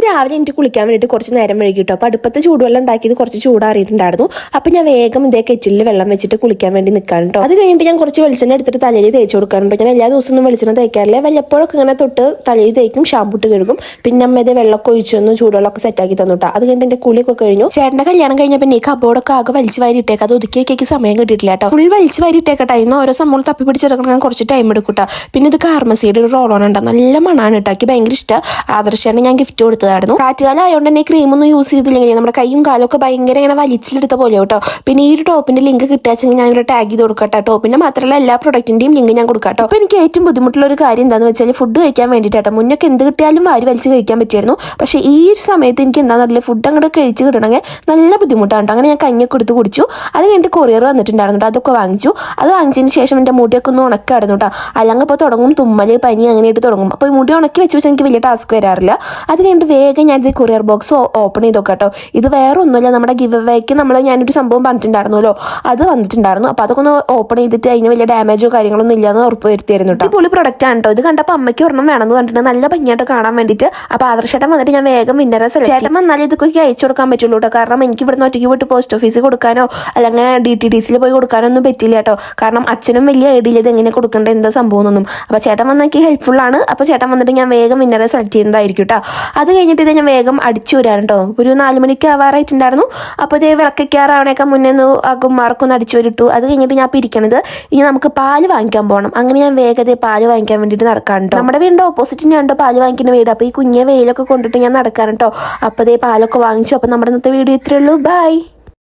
രാവിലെ എനിക്ക് കുളിക്കാൻ വേണ്ടിയിട്ട് കുറച്ച് നേരം വൈകിട്ടോ. അപ്പോൾ അടുപ്പത്ത് ചൂടുവെള്ളം ഉണ്ടാക്കിയത് കുറച്ച് ചൂടാറിയിട്ടുണ്ടായിരുന്നു. അപ്പോൾ ഞാൻ വേഗം ഇതേ കെറ്റിലിൽ വെള്ളം വെച്ചിട്ട് കുളിക്കാൻ വേണ്ടി നിൽക്കാൻ കേട്ടോ. അത് കഴിഞ്ഞിട്ട് ഞാൻ കുറച്ച് വെളിച്ചെണ്ണ എടുത്തിട്ട് തലയിൽ തേച്ച് കൊടുക്കാറുണ്ട്. ഞാൻ എല്ലാ ദിവസവും വെളിച്ചെണ്ണ തേക്കാറില്ല, വല്ലപ്പോഴൊക്കെ ഇങ്ങനെ തൊട്ട് തലയിൽ തേക്കും, ഷാമ്പൂട്ട് കഴുകും. പിന്നെ അമ്മ ഇതേ വെള്ളമൊക്കെ ഒഴിച്ചൊന്ന് ചൂടുവെള്ളമൊക്കെ സെറ്റാക്കി തന്നുട്ടോ. അത് കഴിഞ്ഞിട്ട് എൻ്റെ കുളിയൊക്കെ കഴിഞ്ഞു. ചേട്ടൻ്റെ കല്യാണം കഴിഞ്ഞ പിന്നെ ഈ കബോർഡൊക്കെ ആകെ വലിച്ചു വാരി ഇട്ടേക്ക്. അത് ഒതുക്കി വെക്കേക്ക് സമയം കിട്ടിയിട്ടില്ല കേട്ടോ. ഫുൾ വലിച്ചു വാരി ഇട്ടേക്കട്ടെ. ഇന്ന് ഓരോ സംഭവം തപ്പി പിടിച്ചെടുക്കണം, ഞാൻ കുറച്ച് ടൈം എടുക്കൂട്ടോ. പിന്നെ ഇത് കാർമസിയുടെ ഒരു റോളോൺ ഉണ്ടോ, നല്ല മണാണ് കേട്ടോ. എനിക്ക് ഭയങ്കര ഇഷ്ടം. ആദർശാണ് ഞാൻ ഗിഫ്റ്റ് കൊടുത്തതായിരുന്നു. കാറ്റുകാലം ആയതുകൊണ്ട് തന്നെ ക്രീമൊന്നും യൂസ് ചെയ്തില്ലെങ്കിൽ നമ്മുടെ കൈയും കാലും ഒക്കെ ഭയങ്കര ഇങ്ങനെ വലിച്ചിലെടുത്ത പോലെ കേട്ടോ. പിന്നെ ഈ ഒരു ടോപ്പിന്റെ ലിങ്ക് കിട്ടുകയെങ്കിൽ ഞാൻ ടാഗ് ചെയ്ത് കൊടുക്കട്ടെ. ടോപ്പിന്റെ മാത്രമല്ല എല്ലാ പ്രൊഡക്റ്റിന്റെയും ലിങ്ക് ഞാൻ കൊടുക്കാട്ടോ. അപ്പോൾ എനിക്ക് ഏറ്റവും ബുദ്ധിമുട്ടുള്ള ഒരു കാര്യം എന്താണെന്ന് വെച്ചാൽ ഫുഡ് കഴിക്കാൻ വേണ്ടിയിട്ടോ. മുന്നൊക്കെ എന്ത് കിട്ടിയാലും വാരി വലിച്ച് കഴിക്കാൻ പറ്റിയായിരുന്നു. പക്ഷേ ഈ ഒരു സമയത്ത് എനിക്ക് എന്താണെന്നറിയില്ല, ഫുഡ് അങ്ങോട്ട് കഴിച്ച് കിട്ടണമെങ്കിൽ നല്ല ബുദ്ധിമുട്ടാണ്. അങ്ങനെ ഞാൻ കഞ്ഞൊക്കെ എടുത്ത് കുടിച്ചു. അത് കഴിഞ്ഞിട്ട് കൊറിയർ വന്നിട്ടുണ്ടായിരുന്നു കേട്ടോ. അതൊക്കെ വാങ്ങിച്ചു. അത് വാങ്ങിച്ചതിന് ശേഷം എൻ്റെ മുടിയൊക്കെ ഒന്ന് ഉണക്കായിരുന്നു കേട്ടോ. അല്ലെങ്കിൽ ഇപ്പോൾ തുടങ്ങും തുമ്മൽ, പനി അങ്ങനെയായിട്ട് തുടങ്ങും. അപ്പോൾ ഈ മുടി ഉണക്കി വെച്ച് വെച്ചാൽ എനിക്ക് വലിയ ടാസ്ക് വരാറില്ല. അത് കഴിഞ്ഞിട്ട് വേഗം ഞാനിത് കൊറിയർ ബോക്സ് ഓപ്പൺ ചെയ്ത് നോക്കാട്ടോ. ഇത് വേറെ ഒന്നുമില്ല, നമ്മുടെ ഗിവ് അവേക്ക് ഞാനൊരു സംഭവം പറഞ്ഞിട്ടുണ്ടായിരുന്നല്ലോ, അത് വന്നിട്ടുണ്ടായിരുന്നു. അപ്പോൾ അതൊക്കെ ഒന്ന് ഓപ്പൺ ചെയ്തിട്ട് അതിന് വലിയ ഡാമേജോ കാര്യങ്ങളൊന്നും ഇല്ലാന്ന് ഉറപ്പ് വരുത്തിയായിരുന്നു കേട്ടോ. പൊളി പ്രൊഡക്റ്റ് ആണ് കേട്ടോ. ഇത് കണ്ടപ്പോൾ അമ്മയ്ക്ക് ഒരെണ്ണം വേണമെന്ന് പറഞ്ഞിട്ട് നല്ല ഭംഗിയായിട്ട് കാണാൻ വേണ്ടിയിട്ട്. അപ്പോൾ ആദർശേട്ടൻ വന്നിട്ട് ഞാൻ വേഗം വിന്നറെ ചേട്ടൻ വന്നാലേ ഇതൊക്കെ അയച്ചു കൊടുക്കാൻ പറ്റുള്ളൂ കേട്ടോ. കാരണം എനിക്ക് ഇവിടുന്ന് ഒറ്റയ്ക്ക് പോയിട്ട് പോസ്റ്റ് ഓഫീസിൽ കൊടുക്കാനോ അല്ലെങ്കിൽ DTDCയിൽ പോയി കൊടുക്കാനോ ഒന്നും പറ്റില്ല കേട്ടോ. കാരണം അച്ഛനും വലിയ ഐഡിയ ഇത് എങ്ങനെ കൊടുക്കേണ്ട എന്താ സംഭവം ഒന്നും. അപ്പോൾ ചേട്ടൻ വന്നെനിക്ക് ഹെൽപ്ഫുൾ ആണ്. അപ്പോൾ ചേട്ടൻ വന്നിട്ട് ഞാൻ വേഗം വിന്നറെ സെലക്ട് ചെയ്യുന്നതായിരിക്കും കേട്ടോ. അത് കഴിഞ്ഞിട്ട് ഇത് ഞാൻ വേഗം അടിച്ചു വരാൻ കേട്ടോ. ഒരു 4 മണിക്ക് ആവാറായിട്ടുണ്ടായിരുന്നു. അപ്പോൾ ഇതേ വിളക്കൊക്കെയാറാവണേക്കാൾ മുന്നേ ഒന്ന് അകുമാർക്കൊന്ന് അടിച്ചു വരിട്ടു. അത് കഴിഞ്ഞിട്ട് ഞാൻ പിരിക്കണത് ഇനി നമുക്ക് പാല് വാങ്ങിക്കാൻ പോകണം. അങ്ങനെ ഞാൻ വേഗത പാല് വാങ്ങിക്കാൻ വേണ്ടിയിട്ട് നടക്കാനുണ്ടോ. നമ്മുടെ വീടിൻ്റെ ഓപ്പോസിറ്റ് ഞാൻ പാല് വാങ്ങിക്കുന്ന വീട്. അപ്പോൾ ഈ കുഞ്ഞെ വെയിലൊക്കെ കൊണ്ടിട്ട് ഞാൻ നടക്കാൻ കേട്ടോ. അപ്പോൾ ഇതേ പാലൊക്കെ വാങ്ങിച്ചു. അപ്പോൾ നമ്മുടെ ഇന്നത്തെ വീഡിയോ ഇത്രയേ ഉള്ളൂ. ബൈ.